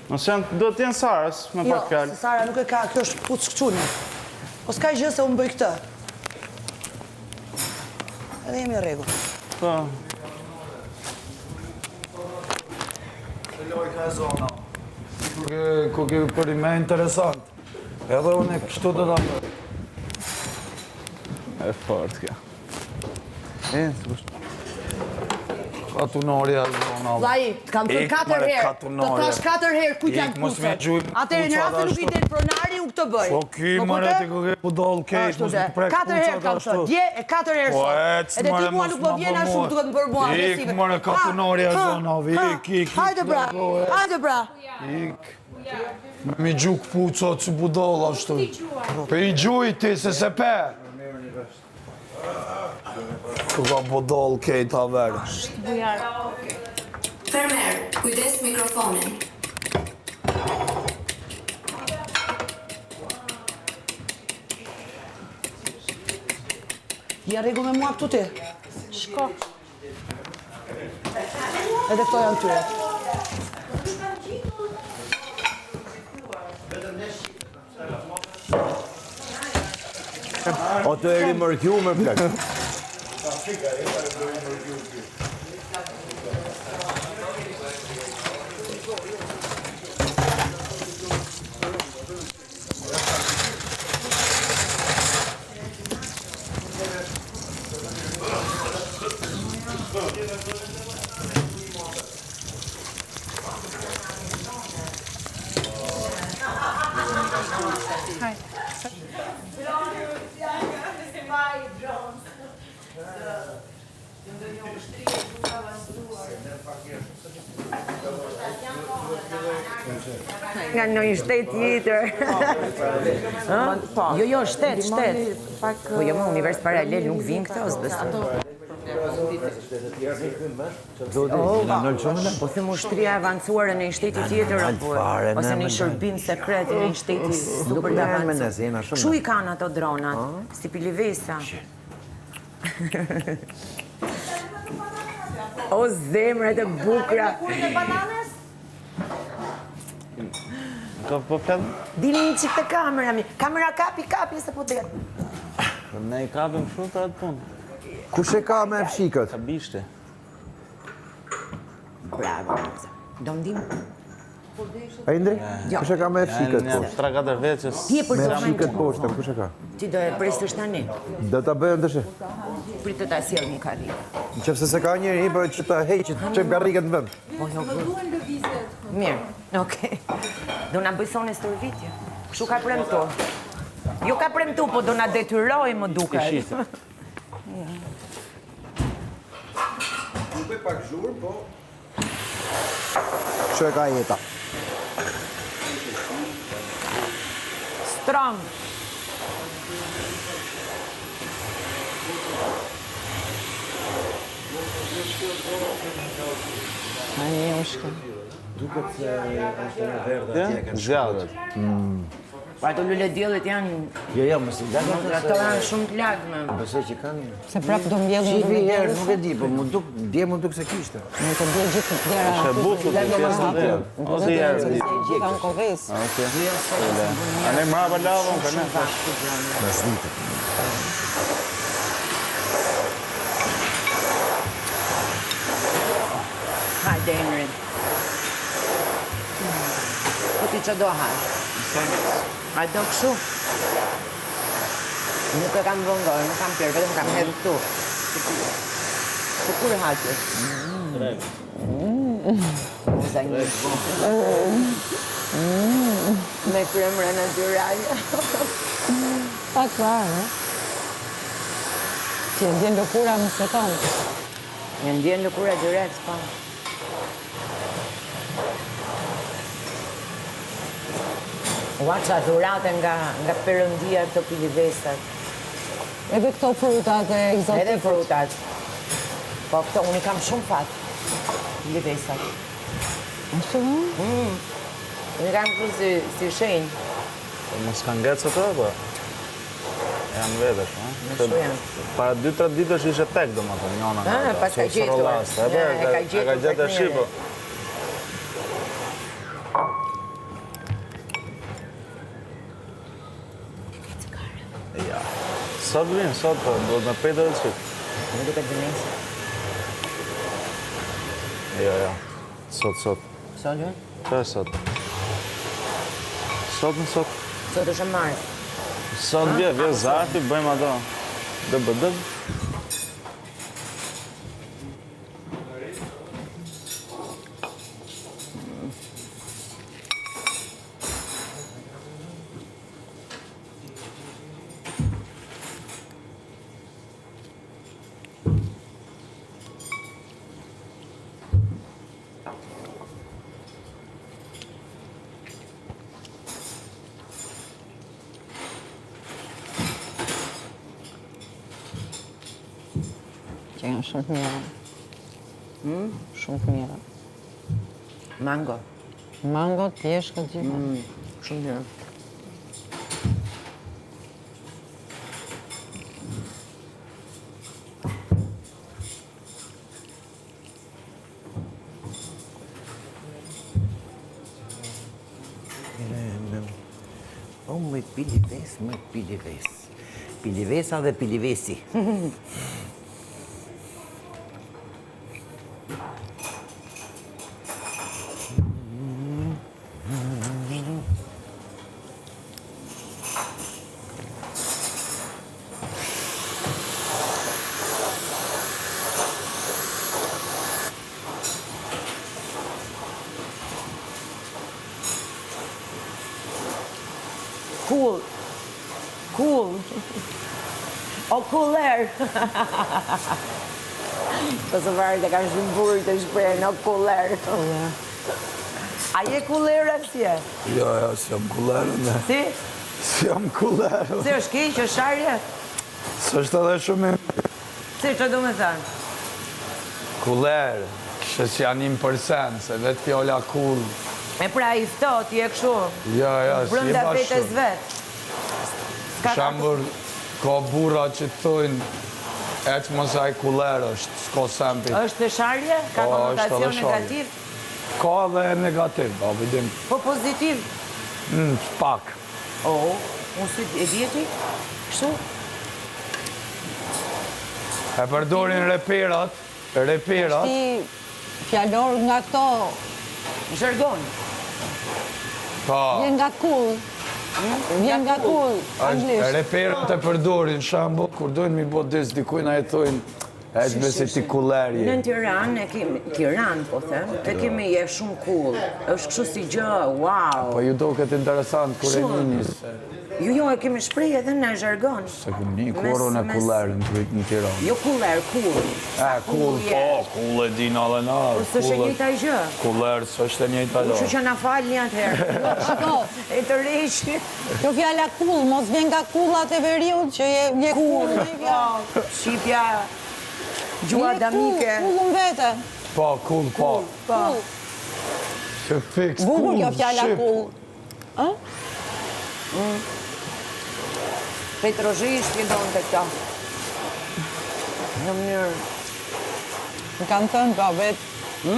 Nëse do t'jenë Sarës, me pak fjallë. Jo, Sara nuk e ka, kjo është putë shkëquni. O s'ka gjë se unë bëj këtë. Edhe jemi rregull. Po. Se loj ka zona. Ku ke për i me interesant. Edhe unë e kështu të da për. E fort kjo. Katunori a zona. Vlaj, kam thënë 4 herë. Të thash 4 herë kujt janë pucat. Atëherë në rastin nuk i del pronari, unë këtë bëj. Po ki mëre të këke pudoll kejt, mos më prek 4 herë kam thënë, dje e 4 herë sot. Edhe ti mua nuk më vjen as shumë duhet më bërë mua agresive. Ik mëre katunori a zona, ik. Hajde bra, hajde bra. Ik. Mi gjuk pucat që pudoll ashtu. Pe i gjuj ti se se pe. Ku ka pudoll kejt haverë. Fermer, kujdes mikrofonin. Ja rregull me mua këtu ti. Shko. Edhe këto janë tyre. O të eri mërkju me plek. Nga në një shtet tjetër. Jo, shtet. Po jo, më univers paralel nuk vinë këta, ose besoj. Po them ushtria e avancuar në një shteti tjetër, ose në një shërbim sekret në një shteti super të avancuar. Kshu i kanë ato dronat, si pilivesa. O zemrat e bukra. Po fjallë? Dini një qikë të kamera mi. Kamera kapi, se po të... Ne i kapim shumë për atë punë. Kush e ka me fshikët? Ka bishte. Bravo, do ndim. A Indri? Kush e ka me fshikët Janë poshtë? 3-4 veqës. Ti e për Me do fshikët poshtë, kush e ka? Ti do e prestësh tani. Do ta bëjmë të shi. Pritë ta sjell një karrikë. Në qëfëse se ka njëri, për që ta heqit, qëmë karrikët në vend. Mirë, okej. Do na bëj sonë stërvitje. Kështu ka premtuar. Jo ka premtuar, po do na detyroj më duket. Nuk e pak zhurë, po... Që e ka jeta? Strong. A një ushka. Duket se është në verdë atje kanë Zjallët. Pa ato lule djellit janë... Jo, më si dalë Ato janë shumë të lagme. Besoj që kanë... Se prap do mbjellë në Qivi herë, nuk e di, po dje më duk se kishte. Në të bjellë gjithë të djera... Shë buku të pjesë të tjerë. Ose i erë di. Gjitha në koves. A ne mraba lavon, ka ne? Në zditë. Hajde, Enrin. Po ti që do hajde? Hajde do këshu. Nuk e kam vëngoj, nuk kam pjerë, vetëm kam hedhë këtu. Po kur hajde? Zanjë. Me kremre natyrale. Pak parë, që e ndjen lëkura më së tonë. Në ndjen lëkura direkt, pa. Ua që dhurate nga Perëndia këto pilivesat. Edhe këto frutat e egzotike. Edhe frutat. Po këto, unë i kam shumë fat. Pilivesat. Ashtu? Unë i kam këtu si shenjë. Mos kanë ngecë ato, po? Janë vedesh, ha? Në shu janë. Para 2-3 ditësh ishe tek, do më të njona nga ato. Pas ka gjetur. E ka gjetur e shqipo. Sot vinë, sot, po, do të me pejtë edhe qëtë. Më duket Venezia. Jo. Sot. Sot vjen? Që e sot? Sot. Sot është e marrë. Sot vje zarti, bëjmë ato. Dëbë. Që janë shumë të mira. Shumë të mira. Mango. Mango, pjeshkët, gjitha. Shumë mirë. Më pilives. Pilivesa dhe pilivesi. Cool. O cooler. Po së varë të ka shumë burë të shprejnë, o cooler. A je cooler asje? Jo, si jam kullerë, ne. Si? Si jam kullerë. Si është keq, është sharje? Së është edhe shumë Si, që du me thënë? kullerë. Kështë që janë 1%, se vetë fjolla cool. E pra i ftot, je këshu. Jo, si Brënda e fetes bashkë. vetë. Shambur, ka burra që të thujnë, eqë mësaj kullerë është, s'ko sempi. është të sharje? Ka Po, është konotacion edhe sharje. negativ? Ka dhe negativ, po vidim, Po pozitiv? pak. Unë si e djeti? Kështu? E përdorin reperat, Ti fjallor nga këto, Zhërgon. vjen nga cool. Vjen nga cool, anglisht. Reperat e përdorin, shambo, kur dojnë mi bo dis, dikujna e thujnë, e që besi ti kullerje. Në Tiranë, po them, të kemi je shumë cool. është kështu si gjë, wow. Po ju do këtë interesant, kur e njënis, Jo, e kemi shprej edhe në zhargon. se këm një koron e kullerën në Tiranë. Jo cooler, cool. Cool, po, cool e din alle na. Po së është e njëjta gjë. Kullerë, së është e njëjta gjë. Kështu që na falni atëherë. Shiko, E të rish. kjo fjalla cool, mos vjen nga kullat e veriut që je cool. Shqipja, gjua damike. Cool vete. Po, cool, po. Cool. Që fix, Bukur cool, kjo fjalla shqip. cool. Petrozhisht jedon të këta. Në mënyrë. Më kanë thënë, pa vetë.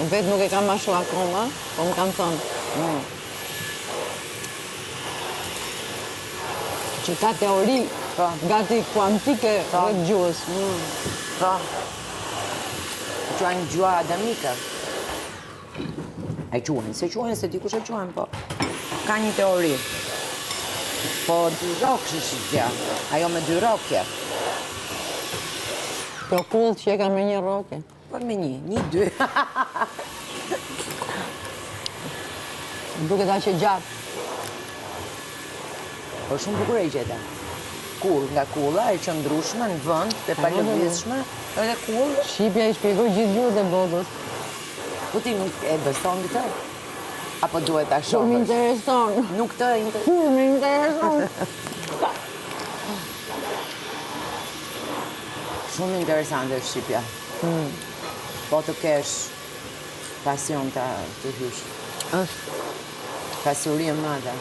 Vetë nuk e kam mashu akoma, po më kanë thënë. Që ka teori, gati kuantike rrët gjuhës. Ka. Quajnë gjua adamike. E quajnë, se dikush e quajnë, po. Ka një teori. Po dy rokë është gjë. Ajo me dy rokje. Kjo cool që e ka me një roke. Po me një, dy. Duke ta që gjatë. Po shumë bukur e gjeta. Cool, nga kulla, e qëndrushme, në vënd, të palëvizshme, edhe cool. Shqipja i shpjegoj gjithë gjuhët e botës. Po ti nuk e beson këtë? Apo duhet ta Shumë shohësh? intereson. Nuk të Kur më intereson. Shumë interesante është Shqipja. Po të kesh pasion të hysh. Është. Pasuri e madhe.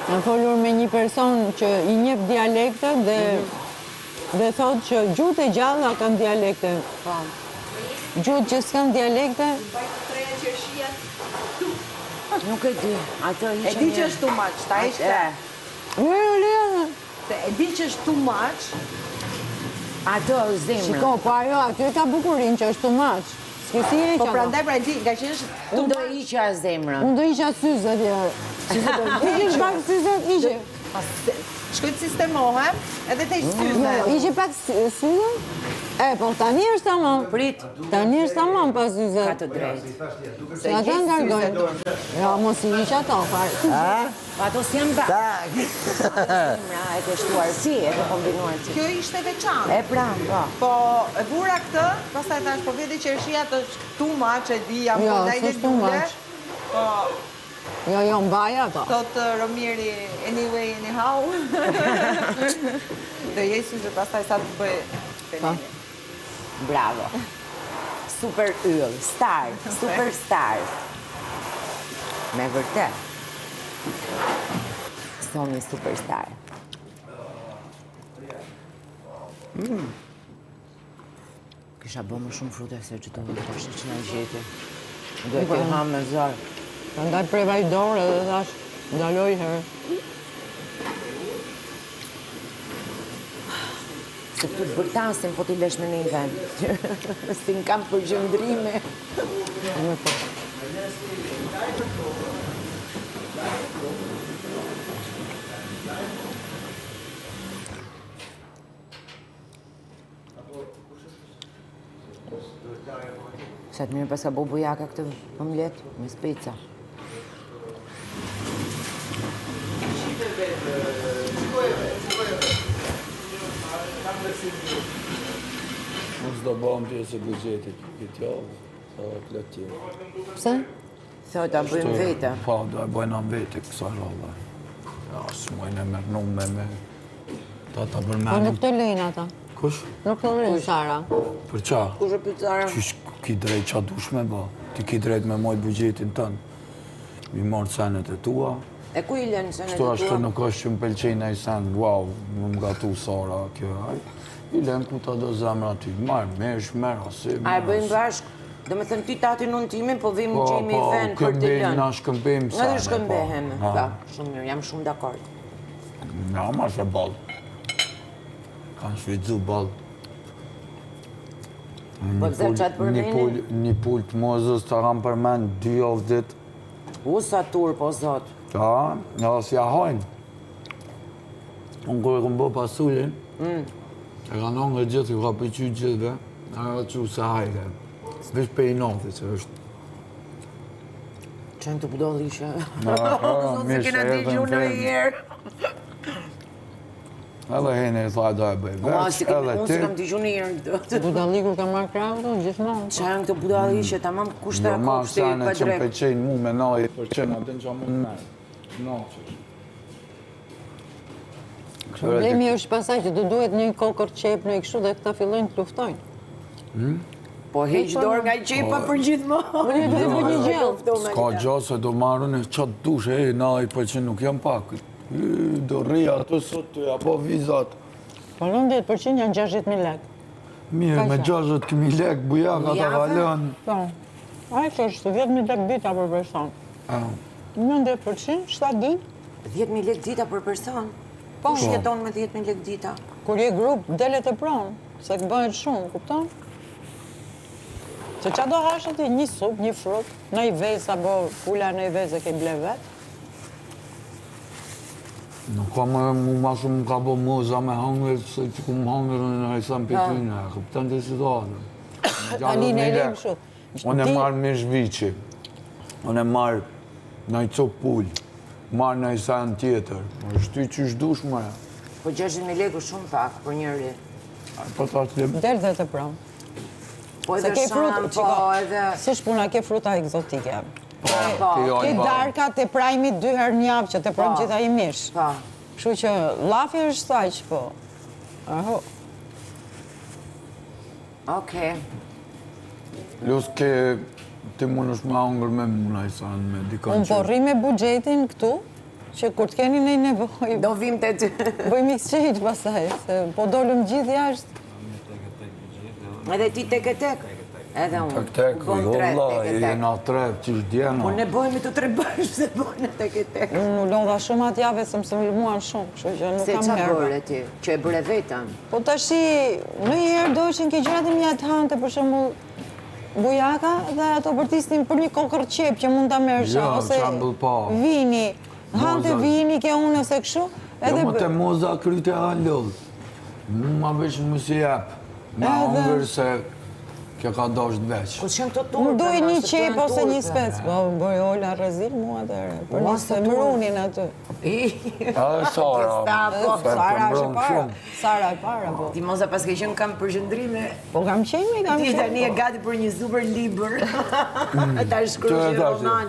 Kam folur me një person që i njeh dialekte dhe thotë që gjuhët e gjalla kanë dialekte. Po. Gjuhët që s'kan dialekte Nuk e di, atë E ishe di që është too much, ta ishte. E di që është too much. Atë zemrën. Shiko, po ajo, aty ka bukurin që është too much. S'ke si e Po që prandaj pra di, nga që është too Unë do much. iqja zemrën. Unë do isha syze atje. Ishe pak syze, ishe. Shkoj të sistemohem, edhe të ishtë syze. Ishe pak syze? E, po tani është tamam. Prit, Tani është tamam pa syze. ka të drejtë. Se ata ngargojnë. Ja, mos i isha ato, farë. Pa ato si janë bra. Zemra e ke shtuar si, e ke kombinuar si. Kjo ishte veçantë. E pra, po. Po e vura këtë, pastaj thash, po vjeti qershia të too much, e di, jam Jo, po dajnë s'është too lule. much. Po, Jo, mbaja ato. thot Romiri, anyway, anyhow. Dhe jesu që pastaj sa të bëj. Bravo. Super yll, star, superstar. Me vërtet. Soni superstar. Kisha bë më shumë frute se që të vëllë që në gjeti. Do e ke hamë me zarë. Andaj preva i dorë edhe thash, ndaloj herë. Se këtu të bërtasin, po t'i lesh me një vend. Si në kam përgjëndrime. Sa të mirë pasa bubujaka këtë omlet me speca. Mos do bëjmë pjesë e buxhetit këtë javë, sa plot tjerë. Pse? Thot, ta bëjmë vete. Po, do e bëjnë në vete kësa rralla. Ja, s'mojnë e mërë nume me... Ta Po përmenim. nuk të lejnë ata. Kush? Nuk të lejnë Sara. Për qa? Kushe pyetara? Qysh ki drejt qa dush me ba? Ti ki drejt me mojt buxhetin tënë. Mi marë senet e tua. E ku i lënë se në Kështu të ashtu tua? nuk është që më pëlqejnë e i sen, wow, më gatu Sara, kjo, aj. I lënë ku ta do zemra ty, marë, merë, asi, A e bëjmë bashkë? Dhe me thënë ty tati në timin, po vim në qemi i ven për të këmbejmë, lënë. na shkëmbejmë Nga dhe sene, shkëmbehem, po. pa, shumë mirë, jam shumë dakord. Ja, ma shë balë. Kanë shfridzu balë. Po të zërë qatë përmenin? Një pull të mozës të kam përmen 2 javë ditë. U sa tur, po zot. Ja, nga si ja hajnë. Unë kërë këmë bë pasullin, e ka në nga gjithë, ka pëqy gjithëve, e ka që se hajke. Vesh pe i nati, që është. Qenë të budolli ishe. Mirë Se kena di gjunë në jerë. Edhe hene i tha da e bëj Ua, veç, si edhe unë ti. se kam t'i gjunë në jerë. Budalliku ka marrë krahë gjithmonë. Qenë këtë budolli ishe, tamam kushte Jo e ma kopshti sene pa që më drejt. peqenj mu me 90% atë që mund merë. Naqësh. Problemi është pasaj që të duhet një kokër qep në i kështu dhe këta fillojnë të luftojnë. Po heq dorë nga qepa për gjithmonë. Unë do të bëj një gjë. Ska gjatë se do marrën e qatë dush, 90% nuk jam pak. Do rri ato sot të ja po vizat. Po 90% janë 60.000 lekë. Mirë, me 60.000 lek bujaka ta kalën. Po. Ai është 10.000 lekë dita për person. 90%, 7 ditë. 10.000 lek dita për person? Po. Kush jeton me 10.000 lek dita? Kur je grup, delet e pronë, se bëhet shumë, kupton? Se qa do hash ti, një sup, një frut, në i vezë, apo pula në i vezë e ke ble vetë. Nuk ka mu ma shumë më ka bo moza me hangër, se që ku më hangër në hajsan për ty në, këpëtën të situatë. Tani në e limë shumë. Unë e marrë me zhvici, unë e marrë në i copë pull, marrë në i sen tjetër, është ty që shdush më. Po 60.000 lekë është shumë pak për njëri. Po ta të Del dhe të pronë. Po Se edhe ke shanë, frut, po edhe... si shpuna, ke fruta egzotike. jo Ke i darka të prajmi 2 herë një javë që të pronë gjitha i mish. Pa. Kështu që lafi është saq, po. Aho. Okej. Lus ke ti mund është me hangër me muna i san me dikon Unë po rri me buxhetin këtu, që kur të keni nej nevojë, Do vim të ty. bëjmë exchange pasaj, se po dolëm gjithë jashtë. Edhe ti tek e tek. Edhe unë. Tek, U bën tre valla, tek e tek. jena tre, që djena. Po ne bëhemi të tre bashkë se bëhen tek e tek. Unë u lodha shumë atë javë se më lëmuan shumë, kështu që nuk Se kam qa nerva. bërë ti? Që e bëre vetëm? Po tashi, në herë dojshin ke gjërat e mia të hante, për shembull, bujaka dhe ato bërtisnin për një kokër qep që mund ta merrsha, Ja, ose çambull pa. vini, hante Moza. vini ke unë ose kështu, Jo më të moza kryte a lodh. Ma veç më si jep. Ma hongër se kjo ka dosh të veç. Ku s'janë këto turpe? Më doj një se qep janë ose një turpe. spec, po bëj Ola rrezil mua atëherë, për Ua, një se semrunin aty. Edhe Sara. Gestapo. Sara është e mbron para, shumë. Sara e para, po. Ti moza pas ke qenë kam përgjëndrime. Po kam qenë, kam Ti qenë. tani e gati për një super libër. Ta shkruaj një tash. roman.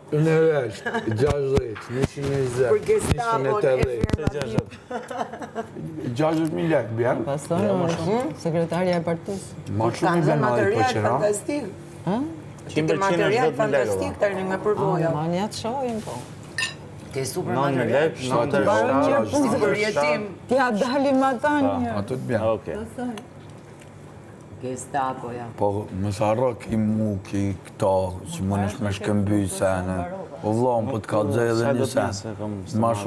Në resh, 60, 120, Për Gestapon e 180. 60.000 lek, bjerë. Pastaj është sekretarja e partisë. Ma shumë Kanë i dhënë ben ajë për material qëra. fantastik. Ti ke 100% material 10.000 lekë, fantastik tani nga përvoja. Mani atë shohin, po. Ti e super 9.000 material. lekë, 9.000 Si për jetim. Tja dalim ata një. Ato të bjerë. Okej. Gestapo, ja. Po, më sarro ki mu, ki këto, që më nësh me shkëmby sene. O vlom, po t'ka dzej edhe Sa një do të sen. nëse kam Ma shumë